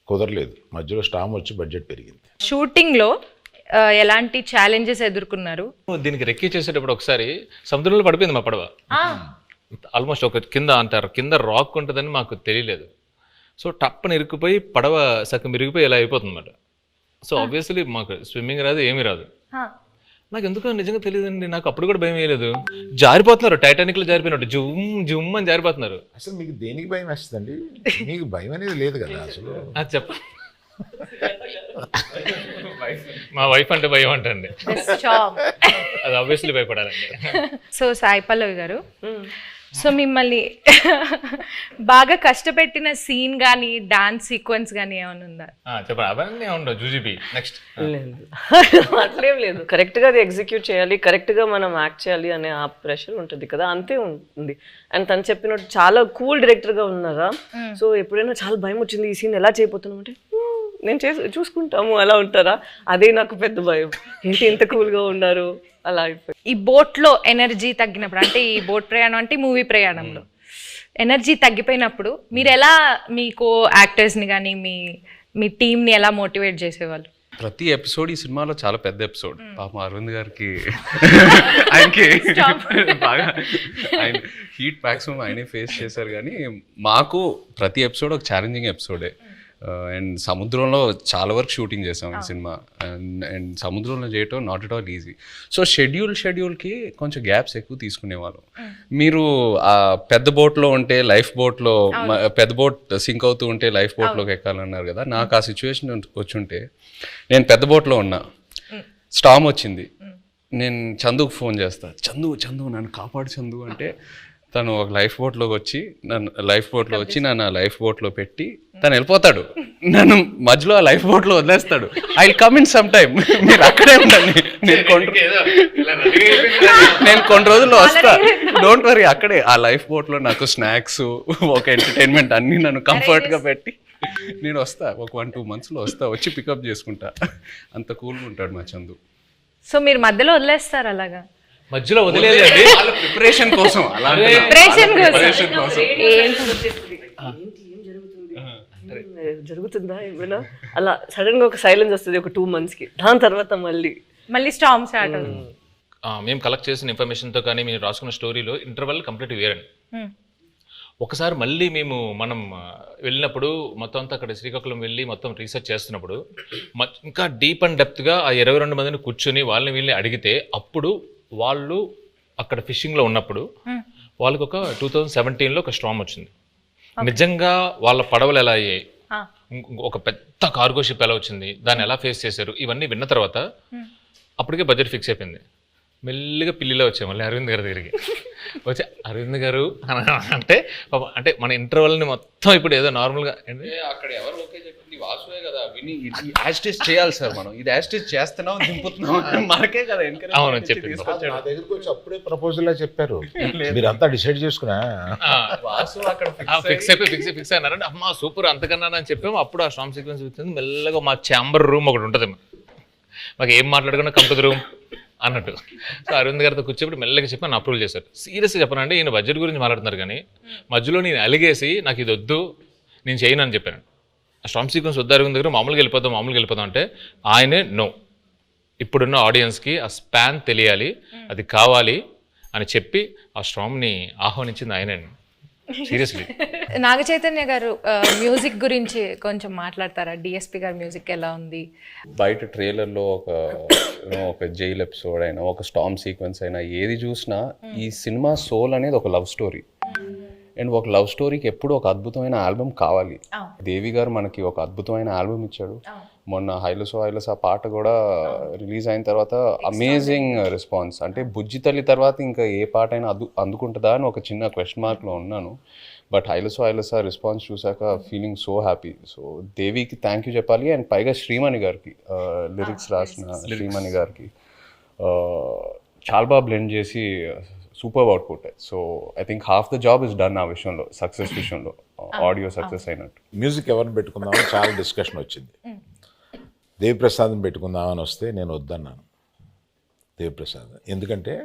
కుదరలేదు. మధ్యలో స్టామ్ వచ్చి బడ్జెట్ పెరిగింది. షూటింగ్లో ఎలాంటి ఛాలెంజెస్ ఎదుర్కొన్నారు? దీనికి రెక్కీ చేసేటప్పుడు ఒకసారి సముద్రంలో పడిపోయింది మా పడవ. ఆల్మోస్ట్ ఒక కింద అంటారు, కింద రాక్ ఉంటుందని మాకు తెలియలేదు. సో టప్పని ఇరుక్కుపోయి పడవ సగం ఇరిగిపోయి ఇలా అయిపోతుంది అన్నమాట. సో ఆబ్వియస్లీ మాకు స్విమ్మింగ్ రాదు, ఏమీ రాదు. నాకు ఎందుకో నిజంగా తెలియదండి, నాకు అప్పుడు కూడా భయం వేయలేదు. జారిపోతున్నారు, టైటానిక్లో జారిపోయినట్టు జుమ్ జుమ్ అని జారిపోతున్నారు. అసలు మీకు దేనికి భయం వేస్తుందండి? మీకు భయం అనేది లేదు కదా అసలు. అది చెప్ప మా వైఫ్ అంటే భయం అంటండి, అది ఆబ్వియస్లీ భయపడాలండి. సో సాయి పల్లవి గారు, సో మిమ్మల్ని బాగా కష్టపెట్టిన సీన్ కానీ డాన్స్ సీక్వెన్స్ కానీ ఏమైనా ఉందా? చెప్పండి. అవన్నీ ఉండవు. జూజీబీ నెక్స్ట్ అట్లేం లేదు. కరెక్ట్గా అది ఎగ్జిక్యూట్ చేయాలి, కరెక్ట్గా మనం యాక్ట్ చేయాలి అనే ఆ ప్రెషర్ ఉంటుంది కదా, అంతే ఉంటుంది. అండ్ తను చెప్పినట్టు చాలా కూల్ డైరెక్టర్గా ఉన్నారా. సో ఎప్పుడైనా చాలా భయం వచ్చింది ఈ సీన్ ఎలా చేయబోతున్నాం అంటే నేను చూసుకుంటాము అలా ఉంటారా, అదే నాకు పెద్ద భయం. ఏంటి ఇంత కూల్గా ఉన్నారు అలా అయిపోయి. ఈ బోట్లో ఎనర్జీ తగ్గినప్పుడు, అంటే ఈ బోట్ ప్రయాణం అంటే మూవీ ప్రయాణంలో ఎనర్జీ తగ్గిపోయినప్పుడు మీరు ఎలా మీకు యాక్టర్స్ని కానీ మీ టీంని ఎలా మోటివేట్ చేసేవాళ్ళు? ప్రతి ఎపిసోడ్ ఈ సినిమాలో చాలా పెద్ద ఎపిసోడ్. పాపం అరవింద్ గారికి ఆయనకి బాగా ఆయన హీట్ మ్యాక్సిమం ఆయనే ఫేస్ చేశారు. కానీ మాకు ప్రతి ఎపిసోడ్ ఒక ఛాలెంజింగ్ ఎపిసోడే. అండ్ సముద్రంలో చాలా వరకు షూటింగ్ చేసాం ఈ సినిమా. అండ్ సముద్రంలో చేయటం not at all easy. So షెడ్యూల్కి కొంచెం గ్యాప్స్ ఎక్కువ తీసుకునేవాళ్ళం. మీరు ఆ పెద్ద బోట్లో ఉంటే లైఫ్ బోట్లో, పెద్ద బోట్ సింక్ అవుతూ ఉంటే లైఫ్ బోట్లోకి ఎక్కాలన్నారు కదా, నాకు ఆ సిచ్యువేషన్ వచ్చుంటే నేను పెద్ద బోట్లో ఉన్నా, స్టామ్ వచ్చింది, నేను చందుకు ఫోన్ చేస్తా, చందు నన్ను కాపాడు చందు అంటే తను ఒక లైఫ్ బోట్లోకి వచ్చి నన్ను లైఫ్ బోట్లో పెట్టి తను వెళ్ళిపోతాడు. నన్ను మధ్యలో ఆ లైఫ్ బోట్లో వదిలేస్తాడు. I will come in some time, మీరు అక్కడే ఉండండి, నేను కొన్ని రోజుల్లో వస్తా, డోంట్ వరీ. అక్కడే ఆ లైఫ్ బోట్లో నాకు స్నాక్స్, ఒక ఎంటర్టైన్మెంట్ అన్నీ నన్ను కంఫర్ట్గా పెట్టి నేను వస్తా. ఒక 1-2 monthsలో వస్తా, వచ్చి పికప్ చేసుకుంటా. అంత కూల్గా ఉంటాడు మా చందు. సో మీరు మధ్యలో వదిలేస్తారు అలాగా? మధ్యలో వదిలేదండి, ప్రిపరేషన్ కోసం. జరుగుతుందా ఏమైనా అలా సడన్ గా ఒక సైలెన్స్ వస్తుంది ఒక 2 monthsకి, దాని తర్వాత మళ్ళీ స్టామ్ స్టార్ట్ అవుతుంది. మేము కలెక్ట్ చేసిన ఇన్ఫర్మేషన్తో కానీ మీరు రాసుకున్న స్టోరీలో ఇంటర్వెల్ కంప్లీట్ వేరండి. ఒకసారి మళ్ళీ మనం వెళ్ళినప్పుడు మొత్తం అంతా అక్కడ శ్రీకాకుళం వెళ్ళి మొత్తం రీసెర్చ్ చేస్తున్నప్పుడు ఇంకా డీప్ అండ్ డెప్త్గా ఆ 22 మందిని కూర్చొని వాళ్ళని వీళ్ళని అడిగితే, అప్పుడు వాళ్ళు అక్కడ ఫిషింగ్లో ఉన్నప్పుడు వాళ్ళకి ఒక 2017లో ఒక స్టార్మ్ వచ్చింది. నిజంగా వాళ్ళ పడవలు ఎలా అయ్యాయి, ఒక పెద్ద కార్గో షిప్ ఎలా వచ్చింది, దాన్ని ఎలా ఫేస్ చేశారు, ఇవన్నీ విన్న తర్వాత అప్పటికే బడ్జెట్ ఫిక్స్ అయిపోయింది. మెల్లిగా పిల్లిలో వచ్చాయి మళ్ళీ అరవింద్ గారి దగ్గరికి వచ్చి, అరవింద్ గారు అంటే మన ఇంటర్వెల్ని మొత్తం ఇప్పుడు ఏదో నార్మల్గా అక్కడ ఎవరు ఓకే చెప్పింది వాసువే కదా, విని యాస్టేజ్ చేయాలి సార్, మనం ఇది యాస్టేజ్ చేస్తున్నాం దింపుతున్నాం మనకే కదా. అవును చెప్పింది. నా దగ్గరికి వచ్చి అప్పుడే ప్రపోజల్ చెప్పారు, మీరంతా డిసైడ్ చేసుకున్నా వాసు అక్కడ ఫిక్స్ అయినారంటే అమ్మా సూపర్ అంతకన్నా అని చెప్పాము. అప్పుడు ఆ స్టామ్ సీక్వెన్స్ వచ్చింది. మెల్లగా మా ఛాంబర్ రూమ్ ఒకటి ఉంటుంది, మాకు ఏం మాట్లాడుకున్నా కంపెనీ రూమ్ అన్నట్టు. సో అరవింద్ గారితో కూర్చోబెట్టి మెల్లగా చెప్పి నన్ను అప్రూవల్ చేశారు. సీరియస్గా చెప్పనంటే ఈయన బడ్జెట్ గురించి మాట్లాడుతున్నారు కానీ మధ్యలో నేను అలిగేసి నాకు ఇది వద్దు నేను చేయను అని చెప్పాను. ఆ స్టామ్ సీక్వెన్స్ వద్దు అరవింద్ దగ్గర, మామూలుగా వెళ్ళిపోతాం అంటే ఆయనే నో, ఇప్పుడున్న ఆడియన్స్కి ఆ స్పాన్ తెలియాలి, అది కావాలి అని చెప్పి ఆ స్టామ్ని ఆహ్వానించింది ఆయనే. సీరియస్లీ. నాగ చైతన్య గారు మ్యూజిక్ గురించి కొంచెం మాట్లాడతారా? డిఎస్పి గారి మ్యూజిక్ ఎలా ఉంది? బయట ట్రైలర్లో ఒక జైల్ ఎపిసోడ్ అయినా, ఒక స్టామ్ సీక్వెన్స్ అయినా, ఏది చూసినా ఈ సినిమా సోల్ అనేది ఒక లవ్ స్టోరీ. అండ్ ఒక లవ్ స్టోరీకి ఎప్పుడు ఒక అద్భుతమైన ఆల్బమ్ కావాలి. దేవి గారు మనకి ఒక అద్భుతమైన ఆల్బమ్ ఇచ్చాడు. మొన్న హైలసో పాట కూడా రిలీజ్ అయిన తర్వాత అమేజింగ్ రెస్పాన్స్. అంటే బుజ్జి తల్లి తర్వాత ఇంకా ఏ పాట అయినా అందుకుంటుందా అని ఒక చిన్న క్వశ్చన్ మార్క్లో ఉన్నాను. బట్ హైలసో రెస్పాన్స్ చూసాక ఫీలింగ్ సో హ్యాపీ. సో దేవికి థ్యాంక్ యూ చెప్పాలి. అండ్ పైగా శ్రీమణి గారికి, లిరిక్స్ రాసిన శ్రీమణి గారికి చాలా బాగా బ్లెండ్ చేసి super output. So I think half the job is done ఆ విషయంలో, సక్సెస్ విషయంలో, ఆడియో సక్సెస్ అయినట్టు. మ్యూజిక్ ఎవరిని పెట్టుకుందామని చాలా డిస్కషన్ వచ్చింది. దేవిప్రసాద్ని పెట్టుకుందామని వస్తే నేను వద్దన్నాను దేవిప్రసాద్. ఎందుకంటే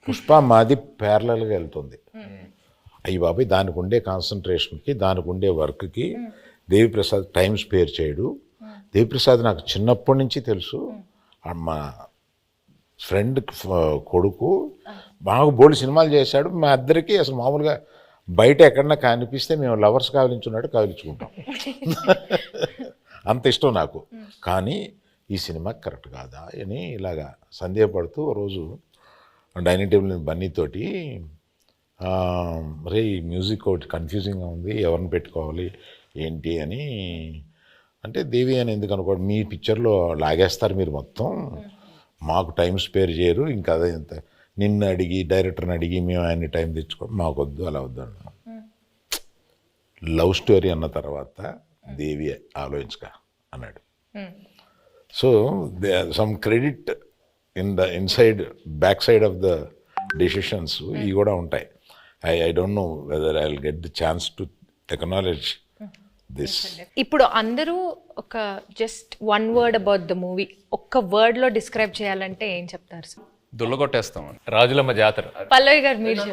పుష్ప మాది ప్యారలల్గా వెళ్తుంది. అయ్యి బాబాయ్ దానికి ఉండే కాన్సన్ట్రేషన్కి, దానికి ఉండే వర్క్కి దేవిప్రసాద్ టైం స్పేర్ చేయడు. దేవిప్రసాద్ నాకు చిన్నప్పటి నుంచి తెలుసు. మా ఫ్రెండ్ కొడుకు మాకు బోల్డ్ సినిమాలు చేశాడు. మా ఇద్దరికి అసలు మామూలుగా బయట ఎక్కడన్నా కనిపిస్తే మేము లవర్స్ కావలించున్నట్టు కావలించుకుంటాం. అంత ఇష్టం నాకు. కానీ ఈ సినిమా కరెక్ట్ కాదా అని ఇలాగా సందేహపడుతూ రోజు డైనింగ్ టేబుల్ బన్నీతోటి రే ఈ మ్యూజిక్ ఒకటి కన్ఫ్యూజింగ్గా ఉంది, ఎవరిని పెట్టుకోవాలి ఏంటి అని అంటే, దేవి అని ఎందుకు అనుకోండి, మీ పిక్చర్లో లాగేస్తారు మీరు మొత్తం, మాకు టైం స్పేర్ చేయరు, ఇంకా అదే ఇంత నిన్ను అడిగి డైరెక్టర్ని అడిగి మేము ఆయన్ని టైం తెచ్చుకోవడం మాకు వద్దు, అలా వద్దు అన్నాం. లవ్ స్టోరీ అన్న తర్వాత దేవి ఆలోచించక అన్నాడు. So some credit inside back side of the decisions ఇవి కూడా ఉంటాయి. I don't know whether I will get the chance to acknowledge this. ఇప్పుడు అందరూ ఒక just one word about the movie ఒక్క వర్డ్ లో డిస్క్రైబ్ చేయాలంటే ఏం చెప్తారు సార్? దుల్లగొట్టేస్తామని. రాజులమ్మ జాతర. పల్లవి గారు మీరు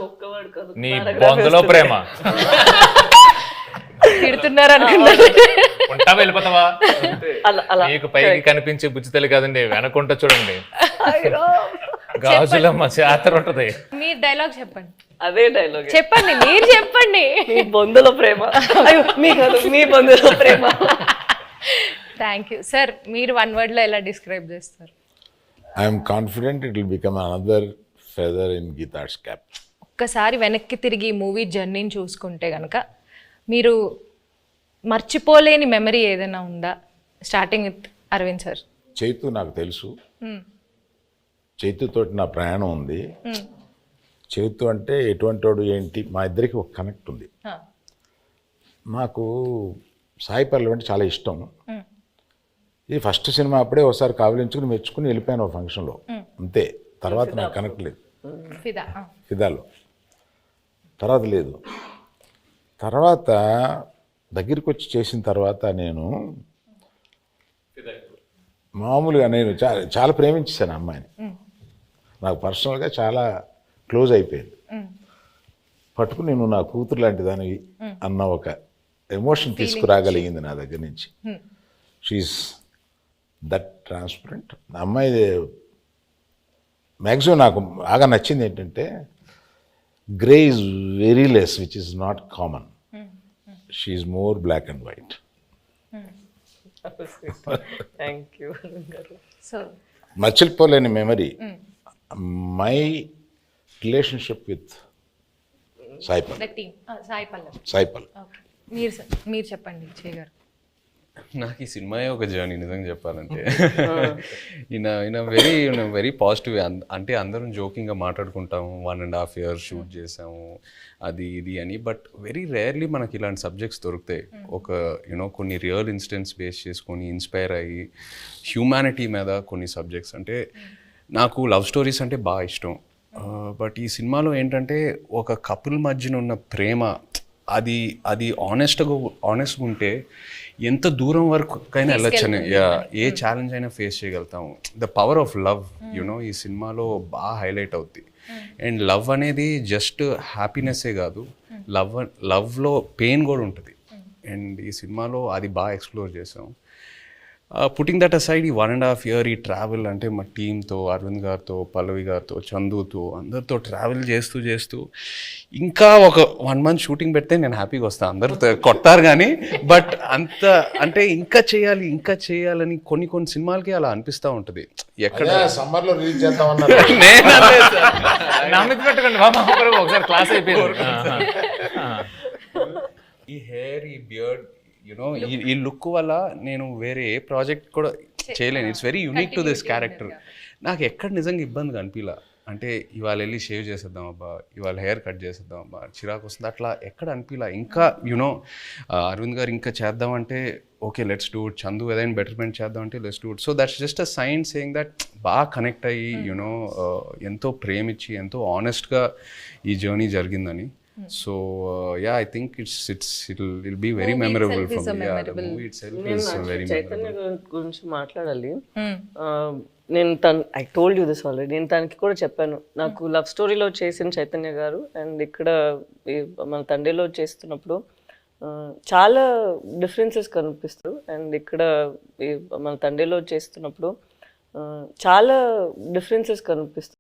నీ బొందలో ప్రేమ. తిడుతున్నారు అనుకున్నారు. ఉంటా వెళ్ళిపోతావా? అలా మీకు పైకి కనిపించే బుజ్జితల్లి కాదండి, వెనకుంట చూడండి గాజులమ్మ జాతర ఉంటది. మీరు డైలాగ్ చెప్పండి. అదే డైలాగ్ చెప్పండి, మీరు చెప్పండి. మీ బొందులో ప్రేమ. అయ్యో, మీ కాదు, మీ బొందులో ప్రేమ. Thank you sir. మీరు వన్ వర్డ్ లో ఎలా డిస్క్రైబ్ చేస్తారు? I'm confident it will become another feather in Geetha Arts cap. ఒక్కసారి వెనక్కి తిరిగి మూవీ జర్నీని చూసుకుంటే కనుక మీరు మర్చిపోలేని మెమరీ ఏదైనా ఉందా? Starting with Arvind sir. Chaitu నాకు తెలుసు, చైతుతోటి నా ప్రయాణం ఉంది. చైతు అంటే ఎటువంటి వాడు ఏంటి, మా ఇద్దరికి ఒక కనెక్ట్ ఉంది. నాకు సాయి పల్లవి అంటే చాలా ఇష్టం. ఇది ఫస్ట్ సినిమా అప్పుడే ఒకసారి కావలించుకుని మెచ్చుకుని వెళ్ళిపోయాను ఒక ఫంక్షన్లో, అంతే. తర్వాత నాకు కనెక్ట్ లేదు. ఫిదాలో తర్వాత లేదు. తర్వాత దగ్గరికి వచ్చి చేసిన తర్వాత నేను మామూలుగా నేను చాలా ప్రేమించేశాను అమ్మాయిని. నాకు పర్సనల్గా చాలా క్లోజ్ అయిపోయింది. పట్టుకుని నేను నా కూతురు లాంటి దానివి అన్న ఒక ఎమోషన్ తీసుకురాగలిగింది నా దగ్గర నుంచి. She's that transparent. అమ్మాయి మ్యాక్సిమం నాకు బాగా నచ్చింది ఏంటంటే grey is very less, which is not common. She is more black and white. Thank you. So మర్చిపోలేని memory my relationship with Sai Pallavi. Sai Pallavi. Sai Pallavi. మీరు చెప్పండి చేయగారు. నాకు ఈ సినిమాయే ఒక జర్నీ నిజంగా చెప్పాలంటే. ఈయన వెరీ పాజిటివ్. అంటే అందరం జోకింగ్గా మాట్లాడుకుంటాము, 1.5 years షూట్ చేసాము అది ఇది అని. బట్ వెరీ రేర్లీ మనకి ఇలాంటి సబ్జెక్ట్స్ దొరుకుతాయి. ఒక కొన్ని రియల్ ఇన్సిడెంట్స్ బేస్ చేసుకొని ఇన్స్పైర్ అయ్యి హ్యూమానిటీ మీద కొన్ని సబ్జెక్ట్స్. అంటే నాకు లవ్ స్టోరీస్ అంటే బాగా ఇష్టం. బట్ ఈ సినిమాలో ఏంటంటే ఒక కపుల్ మధ్యన ఉన్న ప్రేమ అది ఆనెస్ట్గా ఉంటే ఎంత దూరం వరకైనా వెళ్ళొచ్చని, ఏ ఛాలెంజ్ అయినా ఫేస్ చేయగలుగుతాము. ద పవర్ ఆఫ్ లవ్ ఈ సినిమాలో బాగా హైలైట్ అవుద్ది. అండ్ లవ్ అనేది జస్ట్ హ్యాపీనెస్సే కాదు, లవ్లో పెయిన్ కూడా ఉంటుంది. అండ్ ఈ సినిమాలో అది బాగా ఎక్స్ప్లోర్ చేసాం. పుట్టింగ్ దట్ అసైడ్, ఈ 1.5 year ఈ ట్రావెల్ అంటే మా టీంతో, అరవింద్ గారితో, పల్లవి గారితో, చందుతో, అందరితో ట్రావెల్ చేస్తూ ఇంకా ఒక 1 month షూటింగ్ పెడితే నేను హ్యాపీగా వస్తాను. అందరితో కొట్టారు కానీ, బట్ అంత అంటే ఇంకా చేయాలని కొన్ని సినిమాలకి అలా అనిపిస్తూ ఉంటుంది. ఎక్కడ సమ్మర్లో రిలీజ్ చేద్దామన్నారు. ఒకసారి క్లాస్ అయిపోయింది. ఈ హెయిర్, ఈ బియర్డ్, ఈ లుక్ వల్ల నేను వేరే ఏ ప్రాజెక్ట్ కూడా చేయలేను. It's very unique to this character. నాకు ఎక్కడ నిజంగా ఇబ్బంది అనిపించలా. అంటే ఇవాళ వెళ్ళి షేవ్ చేసేద్దాం అబ్బా, ఇవాళ హెయిర్ కట్ చేసేద్దాం అబ్బా, చిరాకు వస్తుంది, అట్లా ఎక్కడ అనిపించలా. ఇంకా అరవింద్ గారు ఇంకా చేద్దామంటే okay let's do it, Chandu ఏదైనా బెటర్మెంట్ చేద్దామంటే let's do it. So that's just a sign saying that బాగా కనెక్ట్ అయ్యి ఎంతో ప్రేమించి ఎంతో ఆనెస్ట్గా ఈ జర్నీ జరిగిందని. So yeah, I think it'll be very memorable for me. Yeah, the movie itself is very Chaitanya memorable. గురించి మాట్లాడాలి. నేను I told you this already. నేను తనకి కూడా చెప్పాను, నాకు లవ్ స్టోరీలో చేసిన చైతన్య గారు అండ్ ఇక్కడ మన తండ్రిలో చేస్తున్నప్పుడు చాలా డిఫరెన్సెస్ కనిపిస్తాయి. అండ్ ఇక్కడ మన తండ్రిలో చేస్తున్నప్పుడు చాలా డిఫరెన్సెస్ కనిపిస్తాయి.